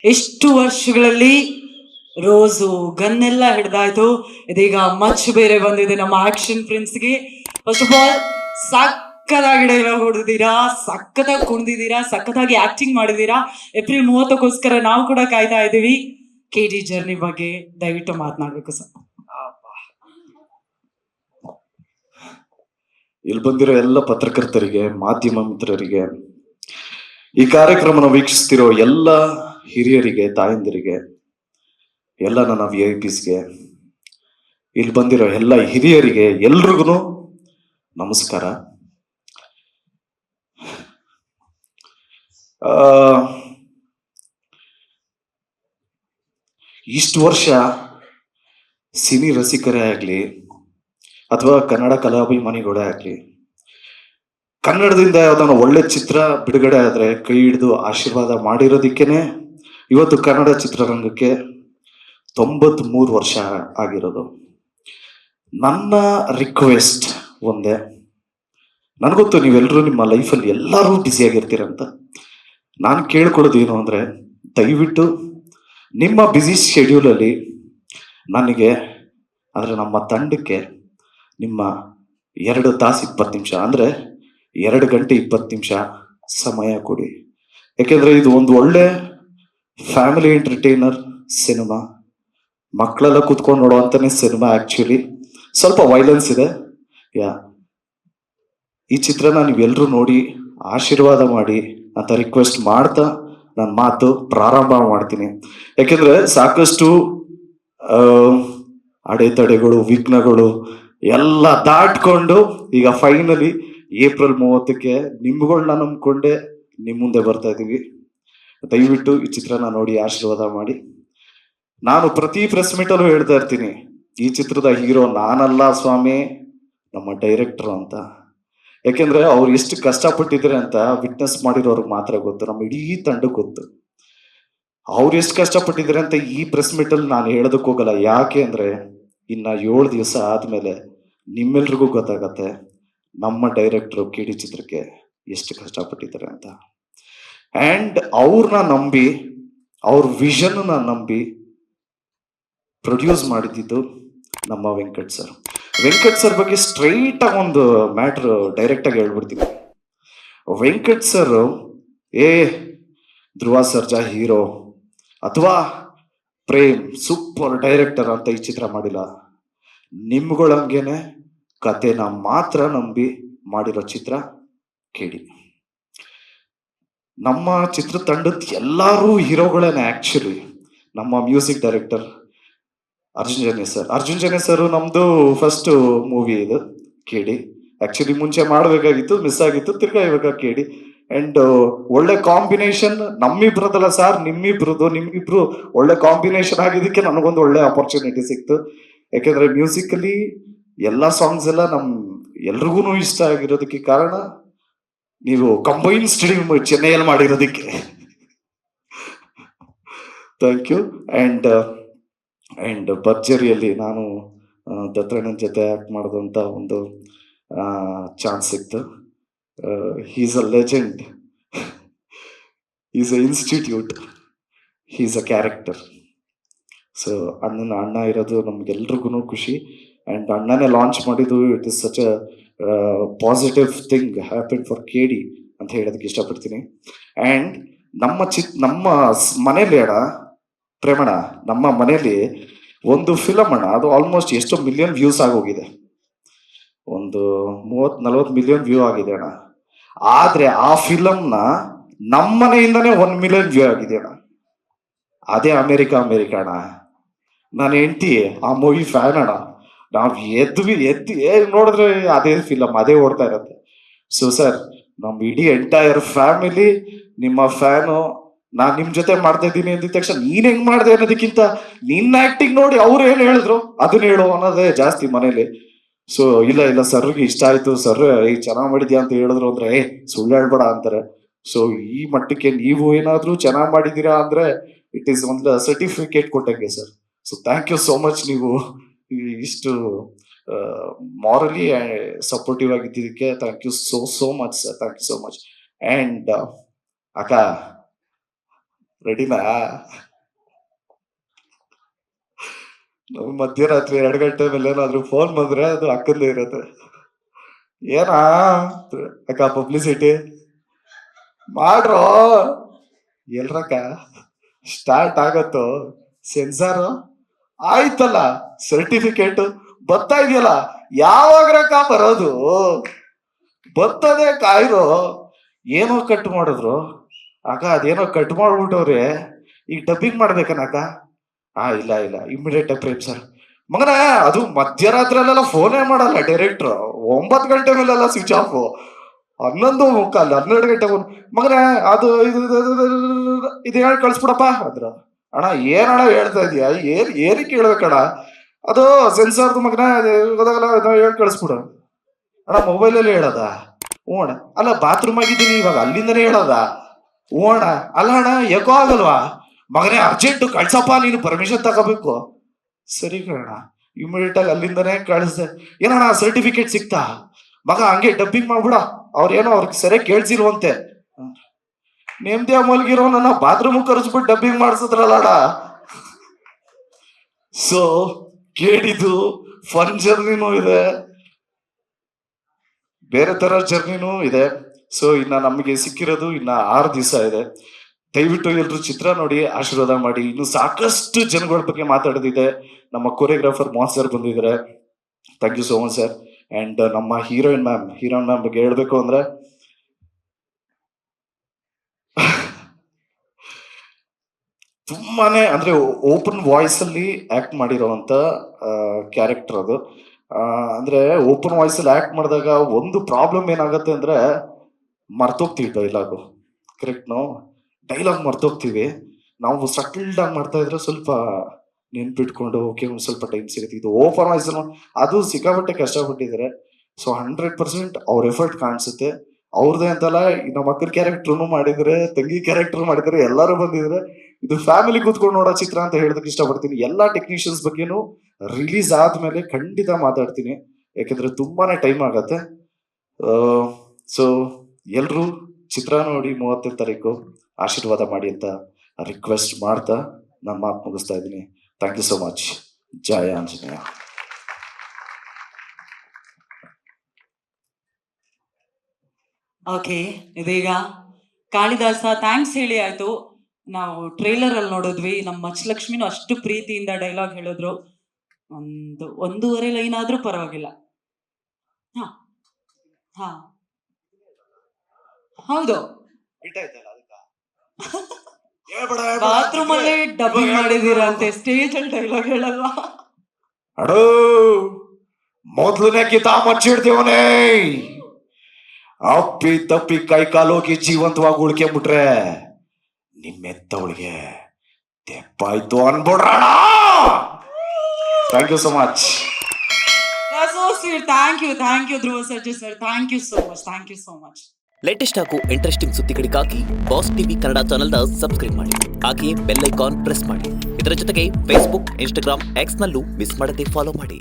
ಎಷ್ಟು ವರ್ಷಗಳಲ್ಲಿ ರೋಸು ಗನ್ನೆಲ್ಲ ಹಿಡ್ದಾಯ್ತು, ಇದೀಗ ಮಚ್ ಬೇರೆ ಬಂದಿದೆ ನಮ್ಮ ಆಕ್ಷನ್ ಪ್ರಿನ್ಸ್ಗೆ. ಫಸ್ಟ್ ಆಫ್ ಆಲ್ ಸಕ್ಕತ್ತಾಗಿ ಡೈಲಾಗ್ ಹೊಡೆದಿದ್ದೀರಾ, ಸಕ್ಕತ್ತಾಗಿ ಕುಣಿದಿದ್ದೀರಾ, ಸಕ್ಕತ್ತಾಗಿ ಆಕ್ಟಿಂಗ್ ಮಾಡಿದೀರಾ. ಏಪ್ರಿಲ್ 30 ನಾವು ಕೂಡ ಕಾಯ್ತಾ ಇದ್ದೀವಿ. KD ಜರ್ನಿ ಬಗ್ಗೆ ದಯವಿಟ್ಟು ಮಾತನಾಡ್ಬೇಕು ಸರ್. ಇಲ್ಲಿ ಬಂದಿರೋ ಎಲ್ಲ ಪತ್ರಕರ್ತರಿಗೆ, ಮಾಧ್ಯಮ ಮಿತ್ರರಿಗೆ, ಈ ಕಾರ್ಯಕ್ರಮನ ವೀಕ್ಷಿಸ್ತಿರೋ ಎಲ್ಲ ಹಿರಿಯರಿಗೆ, ತಾಯಂದಿರಿಗೆ, ಎಲ್ಲ ನನ್ನ VIPsಗೆ, ಇಲ್ಲಿ ಬಂದಿರೋ ಎಲ್ಲ ಹಿರಿಯರಿಗೆ, ಎಲ್ರಿಗೂ ನಮಸ್ಕಾರ. ಇಷ್ಟು ವರ್ಷ ಸಿನಿ ರಸಿಕರೇ ಆಗ್ಲಿ ಅಥವಾ ಕನ್ನಡ ಕಲಾಭಿಮಾನಿಗಳೇ ಆಗ್ಲಿ, ಕನ್ನಡದಿಂದ ಯಾವ್ದಾನ ಒಳ್ಳೆ ಚಿತ್ರ ಬಿಡುಗಡೆ ಆದ್ರೆ ಕೈ ಹಿಡಿದು ಆಶೀರ್ವಾದ ಮಾಡಿರೋದಿಕ್ಕೇನೆ ಇವತ್ತು ಕನ್ನಡ ಚಿತ್ರರಂಗಕ್ಕೆ 93 ವರ್ಷ ಆಗಿರೋದು. ನನ್ನ ರಿಕ್ವೆಸ್ಟ್ ಒಂದೇ, ನನಗೊತ್ತು ನೀವೆಲ್ಲರೂ ನಿಮ್ಮ ಲೈಫಲ್ಲಿ ಎಲ್ಲರೂ ಬ್ಯುಸಿಯಾಗಿರ್ತೀರಂತ. ನಾನು ಕೇಳ್ಕೊಳ್ಳೋದೇನು ಅಂದರೆ, ದಯವಿಟ್ಟು ನಿಮ್ಮ ಬ್ಯುಸಿ ಶೆಡ್ಯೂಲಲ್ಲಿ ನನಗೆ, ಅಂದರೆ ನಮ್ಮ ತಂಡಕ್ಕೆ ನಿಮ್ಮ 2 ತಾಸು 20 ನಿಮಿಷ, ಅಂದರೆ 2 ಗಂಟೆ 20 ನಿಮಿಷ ಸಮಯ ಕೊಡಿ. ಯಾಕೆಂದರೆ ಇದು ಒಂದು ಒಳ್ಳೆ ಫ್ಯಾಮಿಲಿ ಎಂಟರ್ಟೈನರ್ ಸಿನಿಮಾ, ಮಕ್ಕಳೆಲ್ಲ ಕೂತ್ಕೊಂಡು ನೋಡುವಂತಾನೆ ಸಿನಿಮಾ. ಆ್ಯಕ್ಚುಲಿ ಸ್ವಲ್ಪ ವೈಲೆನ್ಸ್ ಇದೆ. ಈ ಚಿತ್ರನ ನೀವೆಲ್ಲರೂ ನೋಡಿ ಆಶೀರ್ವಾದ ಮಾಡಿ ಅಂತ ರಿಕ್ವೆಸ್ಟ್ ಮಾಡ್ತಾ ನನ್ನ ಮಾತು ಪ್ರಾರಂಭ ಮಾಡ್ತೀನಿ. ಯಾಕೆಂದ್ರೆ ಸಾಕಷ್ಟು ಅಡೆತಡೆಗಳು, ವಿಘ್ನಗಳು ಎಲ್ಲ ದಾಟ್ಕೊಂಡು ಈಗ ಫೈನಲಿ ಏಪ್ರಿಲ್ 30ಕ್ಕೆ ನಿಮ್ಗಳನ್ನ ನಂಬ್ಕೊಂಡೆ ನಿಮ್ಮ ಮುಂದೆ ಬರ್ತಾ ಇದ್ದೀವಿ. ದಯವಿಟ್ಟು ಈ ಚಿತ್ರನ ನೋಡಿ ಆಶೀರ್ವಾದ ಮಾಡಿ. ನಾನು ಪ್ರತಿ ಪ್ರೆಸ್ ಮೀಟಲ್ಲೂ ಹೇಳ್ತಾ ಇರ್ತೀನಿ, ಈ ಚಿತ್ರದ ಹೀರೋ ನಾನಲ್ಲ ಸ್ವಾಮಿ, ನಮ್ಮ ಡೈರೆಕ್ಟರ್ ಅಂತ. ಯಾಕೆಂದ್ರೆ ಅವ್ರು ಎಷ್ಟು ಕಷ್ಟಪಟ್ಟಿದ್ದಾರೆ ಅಂತ ವಿಟ್ನೆಸ್ ಮಾಡಿರೋರ್ಗೆ ಮಾತ್ರ ಗೊತ್ತು, ನಮ್ಮ ಇಡೀ ತಂಡಕ್ಕೆ ಗೊತ್ತು ಅವ್ರು ಎಷ್ಟು ಕಷ್ಟಪಟ್ಟಿದ್ದಾರೆ ಅಂತ. ಈ ಪ್ರೆಸ್ ಮೀಟಲ್ಲಿ ನಾನು ಹೇಳೋದಕ್ಕೆ ಹೋಗಲ್ಲ, ಯಾಕೆ ಅಂದ್ರೆ ಇನ್ನ 7 ದಿವಸ ಆದ್ಮೇಲೆ ನಿಮ್ಮೆಲ್ರಿಗೂ ಗೊತ್ತಾಗತ್ತೆ ನಮ್ಮ ಡೈರೆಕ್ಟರ್ KD ಚಿತ್ರಕ್ಕೆ ಎಷ್ಟು ಕಷ್ಟಪಟ್ಟಿದ್ದಾರೆ ಅಂತ. ಅಂಡ್ ಅವ್ರನ್ನ ನಂಬಿ, ಅವ್ರ ವಿಷನ್ ನಂಬಿ ಪ್ರೊಡ್ಯೂಸ್ ಮಾಡಿದ್ದು ನಮ್ಮ ವೆಂಕಟ್ ಸರ್. ವೆಂಕಟ್ ಸರ್ ಬಗ್ಗೆ ಸ್ಟ್ರೈಟ್ ಆಗಿ ಒಂದು ಮ್ಯಾಟ್ರ್ ಡೈರೆಕ್ಟ್ ಆಗಿ ಹೇಳ್ಬಿಡ್ತೀನಿ. ವೆಂಕಟ್ ಸರ್ ಧ್ರುವ ಸರ್ಜಾ ಹೀರೋ ಅಥವಾ ಪ್ರೇಮ್ ಸೂಪರ್ ಡೈರೆಕ್ಟರ್ ಅಂತ ಈ ಚಿತ್ರ ಮಾಡಿಲ್ಲ. ನಿಮ್ಗಳಂಗೆನೆ ಕತೆನ ಮಾತ್ರ ನಂಬಿ ಮಾಡಿರೋ ಚಿತ್ರ KD. ನಮ್ಮ ಚಿತ್ರತಂಡದ ಎಲ್ಲರೂ ಹೀರೋಗಳೇನೆ. ಆಕ್ಚುಲಿ ನಮ್ಮ music director Arjun Janya sir ನಮ್ದು ಫಸ್ಟ್ ಮೂವಿ ಇದು KD. ಆಕ್ಚುಲಿ ಮುಂಚೆ ಮಾಡಬೇಕಾಗಿತ್ತು, ಮಿಸ್ ಆಗಿತ್ತು, ತಿರ್ಗಾ ಇವಾಗ KD. ಅಂಡ್ ಒಳ್ಳೆ ಕಾಂಬಿನೇಷನ್ ನಮ್ಮಿಬ್ರದಲ್ಲ ಸರ್, ನಿಮ್ಗಿಬ್ರು ಒಳ್ಳೆ ಕಾಂಬಿನೇಷನ್ ಆಗಿದ್ದಕ್ಕೆ ನನಗೊಂದು ಒಳ್ಳೆ ಅಪರ್ಚುನಿಟಿ ಸಿಕ್ತು. ಯಾಕೆಂದ್ರೆ ಮ್ಯೂಸಿಕಲಿ ಎಲ್ಲ ಸಾಂಗ್ಸ್ ಎಲ್ಲ ಎಲ್ರಿಗೂ ಇಷ್ಟ ಆಗಿರೋದಕ್ಕೆ ಕಾರಣ ನೀವು ಕಂಬೈನ್ ಸ್ಟುಡಿಯೋ ಚೆನ್ನೈಯಲ್ಲಿ ಮಾಡಿರೋದಕ್ಕೆ. Thank you. ಅಂಡ್ ಭರ್ಜರಿಯಲ್ಲಿ ನಾನು ದತ್ತಣ್ಣನ ಜೊತೆ ಆಕ್ಟ್ ಮಾಡೋದಂತ ಒಂದು ಚಾನ್ಸ್ ಸಿಕ್ತು. He's a legend, is a institute, he's a character. So ಅಣ್ಣ ಇರೋದು ನಮ್ಗೆಲ್ರಿಗೂ ಖುಷಿ. ಅಂಡ್ ಅಣ್ಣನೇ ಲಾಂಚ್ ಮಾಡಿದ್ದು, it is such a positive thing happen for KD ಅಂತ ಹೇಳೋದಕ್ಕೆ ಇಷ್ಟಪಡ್ತೀನಿ. ಅಂಡ್ ನಮ್ಮ ಮನೇಲಿ ಪ್ರೇಮಣ್ಣ, ನಮ್ಮ ಮನೇಲಿ ಒಂದು ಫಿಲಮ್ ಅಣ್ಣ, ಅದು ಆಲ್ಮೋಸ್ಟ್ ಎಷ್ಟೋ ಮಿಲಿಯನ್ ವ್ಯೂಸ್ ಆಗೋಗಿದೆ, ಒಂದು 30-40 ಮಿಲಿಯನ್ ವ್ಯೂ ಆಗಿದೆ ಅಣ್ಣ. ಆದ್ರೆ ಆ ಫಿಲಮ್ನ ನಮ್ಮ ಮನೆಯಿಂದನೇ 1 ಮಿಲಿಯನ್ ವ್ಯೂ ಆಗಿದೆ ಅಣ್ಣ. ಅದೇ ಅಮೆರಿಕ ಅಣ್ಣ. ನನ್ನ ಹೆಂಡತಿ ಆ ಮೂವಿ ಫ್ಯಾನ್ ಅಣ್ಣ. ನಾವು ಎದ್ದು ನೋಡಿದ್ರೆ ಅದೇ ಫಿಲಮ್ ಅದೇ ಓಡ್ತಾ ಇರತ್ತೆ. ಸೊ ಸರ್, ನಮ್ಮ ಇಡೀ ಎಂಟೈರ್ ಫ್ಯಾಮಿಲಿ ನಿಮ್ಮ ಫ್ಯಾನು. ನಾನ್ ನಿಮ್ ಜೊತೆ ಮಾಡ್ತಾ ಇದ್ದೀನಿ ಅಂದಿದ ತಕ್ಷಣ ನೀನ್ ಹೆಂಗ್ ಮಾಡ್ದೆ ಅನ್ನೋದಕ್ಕಿಂತ ನಿನ್ನ ಆಕ್ಟಿಂಗ್ ನೋಡಿ ಅವ್ರು ಏನ್ ಹೇಳಿದ್ರು ಅದನ್ನ ಹೇಳು ಅನ್ನೋದೇ ಜಾಸ್ತಿ ಮನೇಲಿ. ಸೊ ಇಲ್ಲ ಸರ್ಗೆ ಇಷ್ಟ ಆಯ್ತು, ಸರ್ ಚೆನ್ನಾಗ್ ಮಾಡಿದ್ಯಾ ಅಂತ ಹೇಳಿದ್ರು ಅಂದ್ರೆ ಸುಳ್ಳು ಹೇಳ್ಬೇಡ ಅಂತಾರೆ. ಸೊ ಈ ಮಟ್ಟಕ್ಕೆ ನೀವು ಏನಾದ್ರೂ ಚೆನ್ನಾಗ್ ಮಾಡಿದೀರಾ ಅಂದ್ರೆ ಇಟ್ ಈಸ್ ಒಂದು ಸರ್ಟಿಫಿಕೇಟ್ ಕೊಟ್ಟಂಗೆ sir. So thank you so much. ನೀವು ಇಷ್ಟು ಮಾರಲಿ ಸಪೋರ್ಟಿವ್ ಆಗಿದ್ದಕ್ಕೆ thank you so much sir. Thank you so much. And ಅಕ್ಕ, ರೆಡಿನಾ? ನಾವು ಮಧ್ಯರಾತ್ರಿ 2 ಗಂಟೆ ಮೇಲೆ ಏನಾದ್ರು ಫೋನ್ ಬಂದ್ರೆ ಅದು ಅಕ್ಕಂದೇ ಇರತ್ತೆ. ಏನಾ ಅಕ್ಕ ಪಬ್ಲಿಸಿಟಿ ಮಾಡ್ರೋ, ಎಲ್ರಕ್ಕ ಸ್ಟಾರ್ಟ್ ಆಗತ್ತೋ ಸೆನ್ಸಾರು ಆಯ್ತಲ್ಲ, ಸರ್ಟಿಫಿಕೇಟ್ ಬರ್ತಾ ಇದೆಯಲ್ಲ, ಯಾವಾಗ್ರಕ್ಕ ಬರೋದು? ಬರ್ತದೆ ಕಾಯ್ರೋ. ಏನೋ ಕಟ್ ಮಾಡಿದ್ರು ಅಕ್ಕ, ಅದೇನೋ ಕಟ್ ಮಾಡ್ಬಿಟ್ಟವ್ರೆ, ಈಗ ಡಬ್ಬಿಂಗ್ ಮಾಡ್ಬೇಕನಕ್ಕ? ಇಲ್ಲ ಇಮಿಡಿಯೇಟ್ ಪ್ರೇಮ್ ಸರ್. ಮಗನ ಅದು ಮಧ್ಯರಾತ್ರಿಯಲ್ಲೆಲ್ಲ ಫೋನೇ ಮಾಡಲ್ಲ ಡೈರೆಕ್ಟ್ರು, 9 ಗಂಟೆ ಮೇಲೆಲ್ಲ ಸ್ವಿಚ್ ಆಫ್, 11:15 12 ಗಂಟೆ ಫೋನ್. ಮಗನ ಅದು ಇದು ಹೇಳಿ ಕಳಿಸ್ಬಿಡಪ್ಪ ಅಂದ್ರ. ಅಣ್ಣ ಏನಣ್ಣ ಹೇಳ್ತಾ ಇದೀಯ, ಏನಕ್ಕೆ ಹೇಳ್ಬೇಕಣ್ಣ? ಅದು ಸೆನ್ಸಾರ್ದು ಮಗನ ಗೊತ್ತಾಗಲ್ಲ, ಹೇಳಿ ಕಳಿಸ್ಬಿಡು. ಅಣ್ಣ ಮೊಬೈಲಲ್ಲಿ ಹೇಳದ? ಹ್ಞೂ ಅಣ್ಣ. ಅಲ್ಲ ಬಾತ್ರೂಮ್ ಆಗಿದ್ದೀನಿ ಇವಾಗ, ಅಲ್ಲಿಂದನೇ ಹೇಳದ? ಹ್ಞೂ ಅಣ್ಣ. ಅಲ್ಲ ಅಣ್ಣ ಯಾಕೋ ಆಗಲ್ವಾ? ಮಗನೇ ಅರ್ಜೆಂಟ್ ಕಳ್ಸಪ್ಪ, ನೀನು ಪರ್ಮಿಷನ್ ತಗೋಬೇಕು. ಸರಿ ಕಣ, ಇಮಿಡಿಯೇಟ್ ಆಗಿ ಅಲ್ಲಿಂದನೇ ಕಳಿಸ್ದೆ. ಏನಣ್ಣ ಸರ್ಟಿಫಿಕೇಟ್ ಸಿಕ್ತಾ? ಮಗ ಹಂಗೆ ಡಬ್ಬಿಂಗ್ ಮಾಡ್ಬಿಡ, ಅವ್ರೇನೋ ಅವ್ರಿಗೆ ಸರಿಯಾಗಿ ಕೇಳ್ಸಿಲ್ವಂತೆ. ನೇಮ್ದಿಯ ಮಲ್ಗಿರೋ ನನ್ನ ಬಾತ್ರೂಮ್ ಕರೆಸ್ಬಿಟ್ಟು ಡಬ್ಬಿಂಗ್ ಮಾಡಿಸಿದ್ರಲ್ಲಣ್ಣ. ಸೊ ಕೇಳಿದ್ದು ಫನ್ ಜರ್ನಿನೂ ಇದೆ, ಬೇರೆ ತರ ಜರ್ನಿನೂ ಇದೆ. ಸೊ ಇನ್ನ ನಮಗೆ ಸಿಕ್ಕಿರೋದು ಇನ್ನ 6 ದಿವಸ ಇದೆ. ದಯವಿಟ್ಟು ಎಲ್ರು ಚಿತ್ರ ನೋಡಿ ಆಶೀರ್ವಾದ ಮಾಡಿ. ಇನ್ನು ಸಾಕಷ್ಟು ಜನಗಳ ಬಗ್ಗೆ ಮಾತಾಡೋದಿದೆ. ನಮ್ಮ ಕೊರಿಯೋಗ್ರಾಫರ್ ಮೋಹನ್ ಸರ್ ಬಂದಿದ್ದಾರೆ, thank you so much sir. And ನಮ್ಮ ಹೀರೋಯಿನ್ ಮ್ಯಾಮ್ ಬಗ್ಗೆ ಹೇಳ್ಬೇಕು ಅಂದ್ರೆ ತುಂಬಾನೇ ಅಂದ್ರೆ ಓಪನ್ ವಾಯ್ಸ್ ಅಲ್ಲಿ ಆಕ್ಟ್ ಮಾಡಿರೋಂತ ಕ್ಯಾರೆಕ್ಟರ್ ಅದು. ಅಂದ್ರೆ ಓಪನ್ ವಾಯ್ಸ್ ಅಲ್ಲಿ ಆಕ್ಟ್ ಮಾಡಿದಾಗ ಒಂದು ಪ್ರಾಬ್ಲಮ್ ಏನಾಗತ್ತೆ ಅಂದ್ರೆ ಮರ್ತೋಗ್ತೀವಿ ಡೈಲಾಗು. ಕರೆಕ್ಟ್ನೋ? ಡೈಲಾಗ್ ಮರ್ತೋಗ್ತೀವಿ. ನಾವು ಸಟಲ್ಡ್ ಆಗಿ ಮಾಡ್ತಾ ಇದ್ರೆ ಸ್ವಲ್ಪ ನೆನ್ಪಿಟ್ಕೊಂಡು ಓಕೆ ಒಂದು ಸ್ವಲ್ಪ ಟೈಮ್ ಸಿಗುತ್ತೆ. ಇದು ಓಪನ್ ವಾಯ್ಸ್ ಅದು ಸಿಕ್ಕಾಪಟ್ಟೆ ಕಷ್ಟಪಟ್ಟಿದ್ದಾರೆ. ಸೊ 100% ಅವ್ರ ಎಫರ್ಟ್ ಕಾಣಿಸುತ್ತೆ. ಅವ್ರದೇ ಅಂತಲ್ಲ, ನಮ್ಮ ಅಕ್ಕನ ಕ್ಯಾರೆಕ್ಟರ್ನು ಮಾಡಿದ್ರೆ, ತಂಗಿ ಕ್ಯಾರೆಕ್ಟರ್ ಮಾಡಿದ್ರೆ, ಎಲ್ಲರೂ ಬಂದಿದ್ರೆ. ಇದು ಫ್ಯಾಮಿಲಿ ಕೂತ್ಕೊಂಡು ನೋಡೋ ಚಿತ್ರ ಅಂತ ಹೇಳೋದಕ್ಕೆ ಇಷ್ಟಪಡ್ತೀನಿ. ಎಲ್ಲಾ ಟೆಕ್ನಿಷಿಯನ್ಸ್ ಬಗ್ಗೆನೂ ರಿಲೀಸ್ ಆದ್ಮೇಲೆ ಖಂಡಿತ ಮಾತಾಡ್ತೀನಿ, ಯಾಕಂದ್ರೆ ತುಂಬಾನೇ ಟೈಮ್ ಆಗತ್ತೆ. ಸೊ ಎಲ್ರು ಚಿತ್ರ ನೋಡಿ 30ನೇ ತಾರೀಕು ಆಶೀರ್ವಾದ ಮಾಡಿ ಅಂತ ರಿಕ್ವೆಸ್ಟ್ ಮಾಡ್ತಾ ನನ್ನ ಮಾತು ಮುಗಿಸ್ತಾ ಇದ್ದೀನಿ. Thank you so much. ಜಯ ಆಂಜನೇಯ. ಓಕೆ, ಇದೀಗ ಕಾಳಿದಾಸ ಥ್ಯಾಂಕ್ಸ್ ಹೇಳಿ ಆಯ್ತು. ನಾವು ಟ್ರೇಲರ್ ಅಲ್ಲಿ ನೋಡಿದ್ವಿ, ನಮ್ಮ ಮಚ್ಚಲಕ್ಷ್ಮಿನೂ ಅಷ್ಟು ಪ್ರೀತಿಯಿಂದ ಡೈಲಾಗ್ ಹೇಳಿದ್ರು. 1.5 ಲೈನ್ ಆದ್ರೂ ಪರವಾಗಿಲ್ಲ. ಹಾ ಹಾ ಹೌದು, ಬಾತ್ರೂಮ್ ಅಲ್ಲೇ ಡಬ್ಬಿಂಗ್ ಮಾಡಿದೀರಂತೆ, ಸ್ಟೇಜ್ ಅಲ್ಲಿ ಡೈಲಾಗ್ ಹೇಳಲ್ವಾ? ಅಡೋ ಮೊದ್ಲನೇ ಕಿತಾ ಮಚ್ಚಿಡ್ತೀವನೇ, ಅಪ್ಪಿ ತಪ್ಪಿ ಕೈ ಕಾಲೋಗಿ ಜೀವಂತವಾಗಿ ಉಳ್ಕೊಂಡ್ಬಿಟ್ರೆ ನಿಮ್ಮೆತ್ತವಳಿಗೆ ತೆಪ್ಪಾಯ್ತು ಅನ್ಬಿಡ್ರಣ. Thank you so much. So sweet. Thank you Dhruva Sarja sir, thank you so much. Latest ಹಾಗೂ ಇಂಟ್ರೆಸ್ಟಿಂಗ್ ಸುದ್ದಿಗಳಿಗಾಗಿ ಬಾಸ್ ಟಿವಿ ಕನ್ನಡ ಚಾನೆಲ್ನ ಸಬ್ಸ್ಕ್ರೈಬ್ ಮಾಡಿ, ಹಾಗೆಯೇ ಬೆಲ್ ಐಕಾನ್ ಪ್ರೆಸ್ ಮಾಡಿ. ಇದರ ಜೊತೆಗೆ ಫೇಸ್ಬುಕ್, ಇನ್ಸ್ಟಾಗ್ರಾಮ್, ಎಕ್ಸ್ ನಲ್ಲೂ ಮಿಸ್ ಮಾಡದೆ ಫಾಲೋ ಮಾಡಿ.